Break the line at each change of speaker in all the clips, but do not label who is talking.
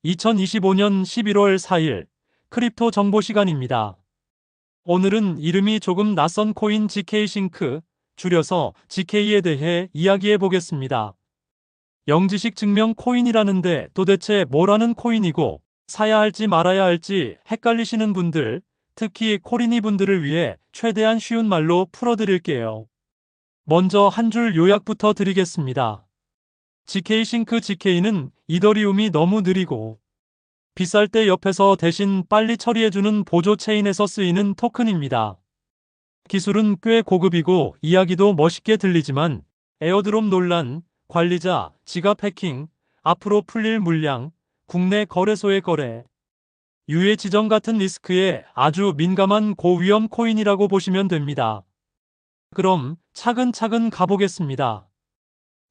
2025년 11월 4일 크립토 정보 시간입니다. 오늘은 이름이 조금 낯선 코인 GK싱크, 줄여서 GK에 대해 이야기해 보겠습니다. 영지식 증명 코인이라는데 도대체 뭐라는 코인이고 사야 할지 말아야 할지 헷갈리시는 분들, 특히 코리니 분들을 위해 최대한 쉬운 말로 풀어드릴게요. 먼저 한 줄 요약부터 드리겠습니다. GK싱크 GK는 이더리움이 너무 느리고 비쌀 때 옆에서 대신 빨리 처리해주는 보조 체인에서 쓰이는 토큰입니다. 기술은 꽤 고급이고 이야기도 멋있게 들리지만 에어드롭 논란, 관리자, 지갑 해킹, 앞으로 풀릴 물량, 국내 거래소의 거래, 유해 지정 같은 리스크에 아주 민감한 고위험 코인이라고 보시면 됩니다. 그럼 차근차근 가보겠습니다.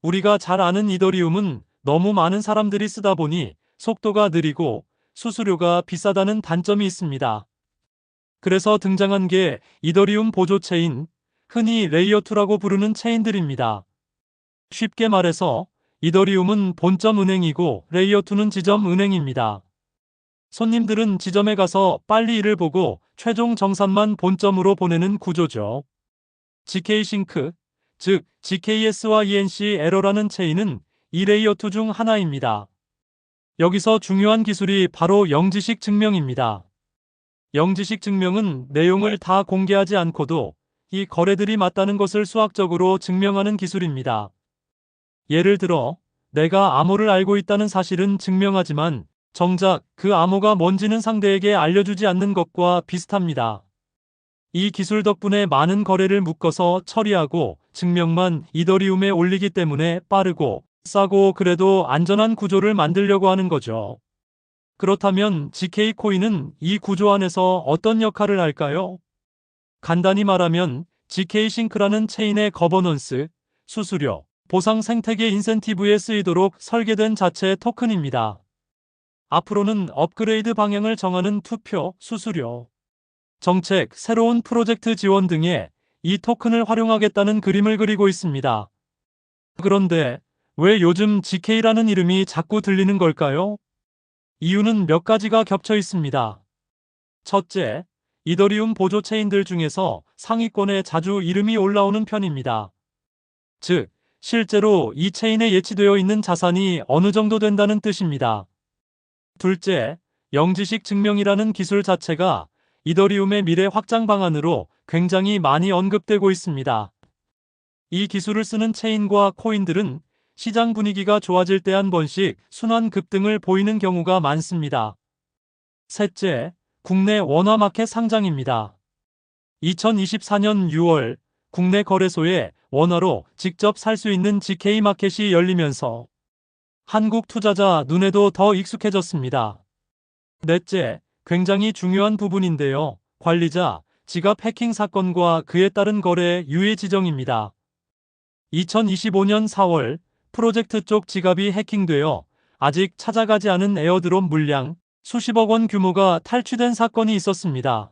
우리가 잘 아는 이더리움은 너무 많은 사람들이 쓰다 보니 속도가 느리고 수수료가 비싸다는 단점이 있습니다. 그래서 등장한 게 이더리움 보조 체인, 흔히 레이어2라고 부르는 체인들입니다. 쉽게 말해서 이더리움은 본점 은행이고 레이어2는 지점 은행입니다. 손님들은 지점에 가서 빨리 일을 보고 최종 정산만 본점으로 보내는 구조죠. GK싱크, 즉 GKS와 ENC 에러라는 체인은 이 레이어2 중 하나입니다. 여기서 중요한 기술이 바로 영지식 증명입니다. 영지식 증명은 내용을 다 공개하지 않고도 이 거래들이 맞다는 것을 수학적으로 증명하는 기술입니다. 예를 들어, 내가 암호를 알고 있다는 사실은 증명하지만 정작 그 암호가 뭔지는 상대에게 알려주지 않는 것과 비슷합니다. 이 기술 덕분에 많은 거래를 묶어서 처리하고 증명만 이더리움에 올리기 때문에 빠르고 싸고 그래도 안전한 구조를 만들려고 하는 거죠. 그렇다면 GK코인은 이 구조 안에서 어떤 역할을 할까요? 간단히 말하면 GK싱크라는 체인의 거버넌스, 수수료, 보상 생태계 인센티브에 쓰이도록 설계된 자체 토큰입니다. 앞으로는 업그레이드 방향을 정하는 투표, 수수료, 정책, 새로운 프로젝트 지원 등에 이 토큰을 활용하겠다는 그림을 그리고 있습니다. 그런데 왜 요즘 GK라는 이름이 자꾸 들리는 걸까요? 이유는 몇 가지가 겹쳐 있습니다. 첫째, 이더리움 보조 체인들 중에서 상위권에 자주 이름이 올라오는 편입니다. 즉, 실제로 이 체인에 예치되어 있는 자산이 어느 정도 된다는 뜻입니다. 둘째, 영지식 증명이라는 기술 자체가 이더리움의 미래 확장 방안으로 굉장히 많이 언급되고 있습니다. 이 기술을 쓰는 체인과 코인들은 시장 분위기가 좋아질 때 한 번씩 순환 급등을 보이는 경우가 많습니다. 셋째, 국내 원화 마켓 상장입니다. 2024년 6월 국내 거래소에 원화로 직접 살 수 있는 GK 마켓이 열리면서 한국 투자자 눈에도 더 익숙해졌습니다. 넷째, 굉장히 중요한 부분인데요. 관리자, 지갑 해킹 사건과 그에 따른 거래 유예 지정입니다. 2025년 4월 프로젝트 쪽 지갑이 해킹되어 아직 찾아가지 않은 에어드롭 물량 수십억 원 규모가 탈취된 사건이 있었습니다.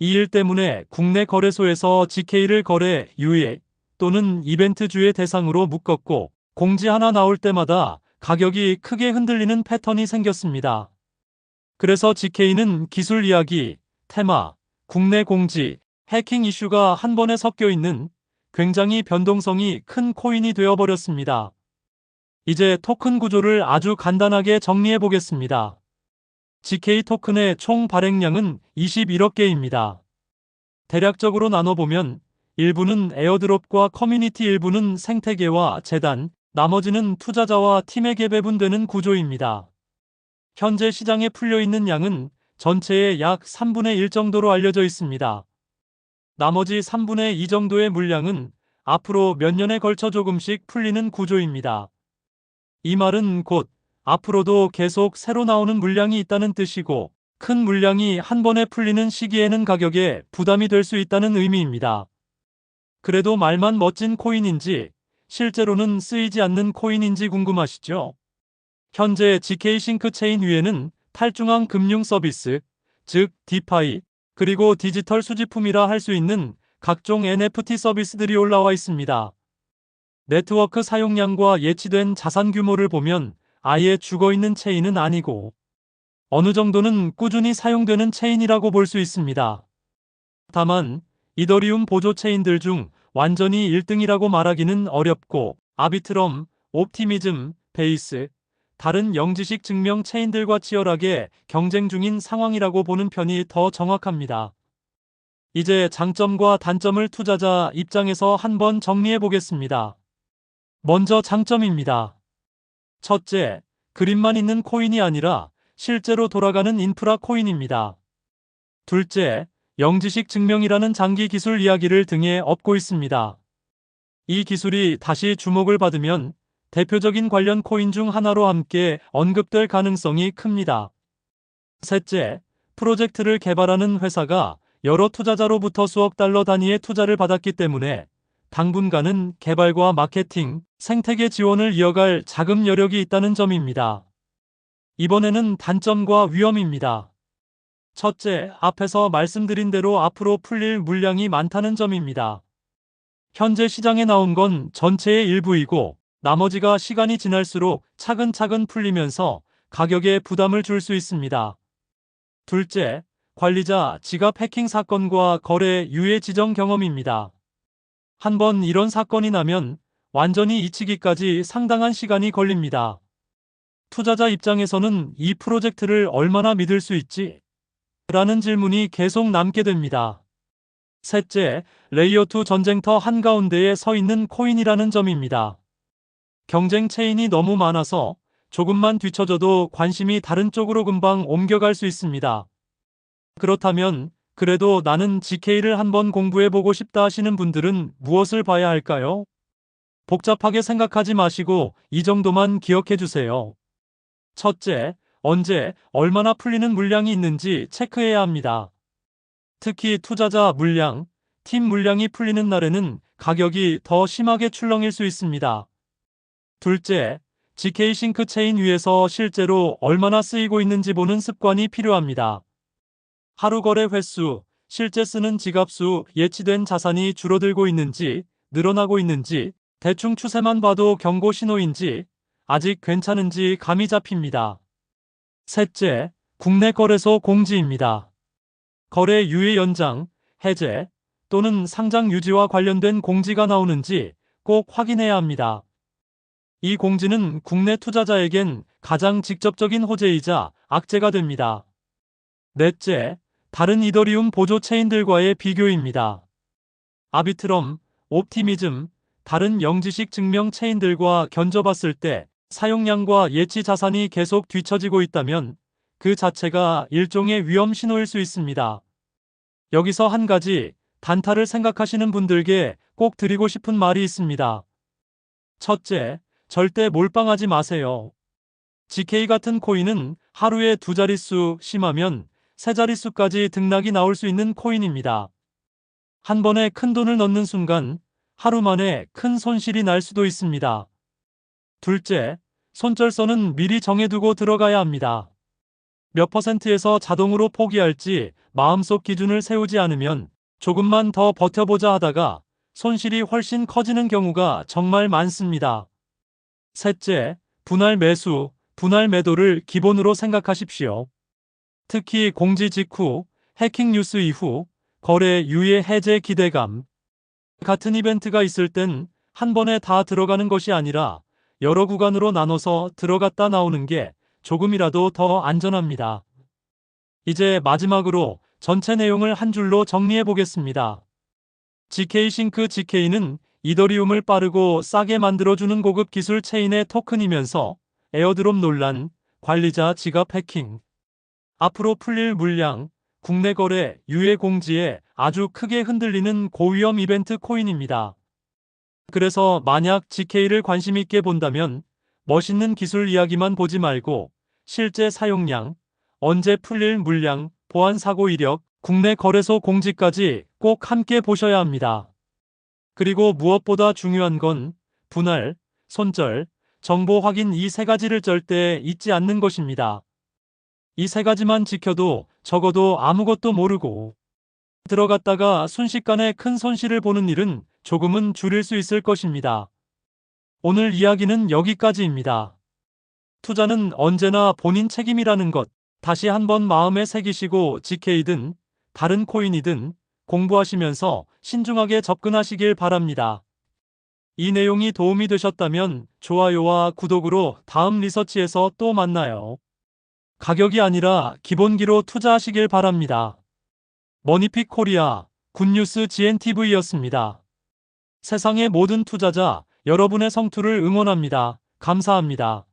이 일 때문에 국내 거래소에서 GK를 거래 유예 또는 이벤트주의 대상으로 묶었고 공지 하나 나올 때마다 가격이 크게 흔들리는 패턴이 생겼습니다. 그래서 GK는 기술 이야기, 테마, 국내 공지, 해킹 이슈가 한 번에 섞여 있는 굉장히 변동성이 큰 코인이 되어버렸습니다. 이제 토큰 구조를 아주 간단하게 정리해 보겠습니다. GK 토큰의 총 발행량은 21억 개입니다. 대략적으로 나눠보면 일부는 에어드롭과 커뮤니티, 일부는 생태계와 재단, 나머지는 투자자와 팀에게 배분되는 구조입니다. 현재 시장에 풀려있는 양은 전체의 약 3분의 1 정도로 알려져 있습니다. 나머지 3분의 2 정도의 물량은 앞으로 몇 년에 걸쳐 조금씩 풀리는 구조입니다. 이 말은 곧 앞으로도 계속 새로 나오는 물량이 있다는 뜻이고 큰 물량이 한 번에 풀리는 시기에는 가격에 부담이 될 수 있다는 의미입니다. 그래도 말만 멋진 코인인지 실제로는 쓰이지 않는 코인인지 궁금하시죠? 현재 GK싱크 체인 위에는 탈중앙 금융 서비스, 즉 디파이, 그리고 디지털 수집품이라 할 수 있는 각종 NFT 서비스들이 올라와 있습니다. 네트워크 사용량과 예치된 자산 규모를 보면 아예 죽어있는 체인은 아니고 어느 정도는 꾸준히 사용되는 체인이라고 볼 수 있습니다. 다만 이더리움 보조 체인들 중 완전히 1등이라고 말하기는 어렵고 아비트럼, 옵티미즘, 베이스, 다른 영지식 증명 체인들과 치열하게 경쟁 중인 상황이라고 보는 편이 더 정확합니다. 이제 장점과 단점을 투자자 입장에서 한번 정리해 보겠습니다. 먼저 장점입니다. 첫째, 그림만 있는 코인이 아니라 실제로 돌아가는 인프라 코인입니다. 둘째, 영지식 증명이라는 장기 기술 이야기를 등에 업고 있습니다. 이 기술이 다시 주목을 받으면 대표적인 관련 코인 중 하나로 함께 언급될 가능성이 큽니다. 셋째, 프로젝트를 개발하는 회사가 여러 투자자로부터 수억 달러 단위의 투자를 받았기 때문에 당분간은 개발과 마케팅, 생태계 지원을 이어갈 자금 여력이 있다는 점입니다. 이번에는 단점과 위험입니다. 첫째, 앞에서 말씀드린 대로 앞으로 풀릴 물량이 많다는 점입니다. 현재 시장에 나온 건 전체의 일부이고 나머지가 시간이 지날수록 차근차근 풀리면서 가격에 부담을 줄 수 있습니다. 둘째, 관리자 지갑 해킹 사건과 거래 유예 지정 경험입니다. 한번 이런 사건이 나면 완전히 잊히기까지 상당한 시간이 걸립니다. 투자자 입장에서는 이 프로젝트를 얼마나 믿을 수 있지? 라는 질문이 계속 남게 됩니다. 셋째, 레이어2 전쟁터 한가운데에 서 있는 코인이라는 점입니다. 경쟁 체인이 너무 많아서 조금만 뒤처져도 관심이 다른 쪽으로 금방 옮겨갈 수 있습니다. 그렇다면 그래도 나는 GK를 한번 공부해보고 싶다 하시는 분들은 무엇을 봐야 할까요? 복잡하게 생각하지 마시고 이 정도만 기억해주세요. 첫째, 언제, 얼마나 풀리는 물량이 있는지 체크해야 합니다. 특히 투자자 물량, 팀 물량이 풀리는 날에는 가격이 더 심하게 출렁일 수 있습니다. 둘째, GK 싱크 체인 위에서 실제로 얼마나 쓰이고 있는지 보는 습관이 필요합니다. 하루 거래 횟수, 실제 쓰는 지갑 수, 예치된 자산이 줄어들고 있는지, 늘어나고 있는지, 대충 추세만 봐도 경고 신호인지, 아직 괜찮은지 감이 잡힙니다. 셋째, 국내 거래소 공지입니다. 거래 유예 연장, 해제 또는 상장 유지와 관련된 공지가 나오는지 꼭 확인해야 합니다. 이 공지는 국내 투자자에겐 가장 직접적인 호재이자 악재가 됩니다. 넷째, 다른 이더리움 보조 체인들과의 비교입니다. 아비트럼, 옵티미즘, 다른 영지식 증명 체인들과 견져봤을 때 사용량과 예치 자산이 계속 뒤처지고 있다면 그 자체가 일종의 위험 신호일 수 있습니다. 여기서 한 가지 단타를 생각하시는 분들께 꼭 드리고 싶은 말이 있습니다. 첫째, 절대 몰빵하지 마세요. GK 같은 코인은 하루에 두 자릿수, 심하면 세 자릿수까지 등락이 나올 수 있는 코인입니다. 한 번에 큰 돈을 넣는 순간 하루 만에 큰 손실이 날 수도 있습니다. 둘째, 손절선은 미리 정해두고 들어가야 합니다. 몇 퍼센트에서 자동으로 포기할지 마음속 기준을 세우지 않으면 조금만 더 버텨보자 하다가 손실이 훨씬 커지는 경우가 정말 많습니다. 셋째, 분할 매수, 분할 매도를 기본으로 생각하십시오. 특히 공지 직후, 해킹 뉴스 이후, 거래 유예 해제 기대감 같은 이벤트가 있을 땐 한 번에 다 들어가는 것이 아니라 여러 구간으로 나눠서 들어갔다 나오는 게 조금이라도 더 안전합니다. 이제 마지막으로 전체 내용을 한 줄로 정리해 보겠습니다. GK 싱크 GK는 이더리움을 빠르고 싸게 만들어주는 고급 기술 체인의 토큰이면서 에어드롭 논란, 관리자 지갑 해킹, 앞으로 풀릴 물량, 국내 거래 유예 공지에 아주 크게 흔들리는 고위험 이벤트 코인입니다. 그래서 만약 GK를 관심 있게 본다면 멋있는 기술 이야기만 보지 말고 실제 사용량, 언제 풀릴 물량, 보안 사고 이력, 국내 거래소 공지까지 꼭 함께 보셔야 합니다. 그리고 무엇보다 중요한 건 분할, 손절, 정보 확인 이 세 가지를 절대 잊지 않는 것입니다. 이 세 가지만 지켜도 적어도 아무것도 모르고 들어갔다가 순식간에 큰 손실을 보는 일은 조금은 줄일 수 있을 것입니다. 오늘 이야기는 여기까지입니다. 투자는 언제나 본인 책임이라는 것 다시 한번 마음에 새기시고 GK든 다른 코인이든 공부하시면서 신중하게 접근하시길 바랍니다. 이 내용이 도움이 되셨다면 좋아요와 구독으로 다음 리서치에서 또 만나요. 가격이 아니라 기본기로 투자하시길 바랍니다. 머니픽 코리아 굿뉴스 GNTV였습니다. 세상의 모든 투자자, 여러분의 성투를 응원합니다. 감사합니다.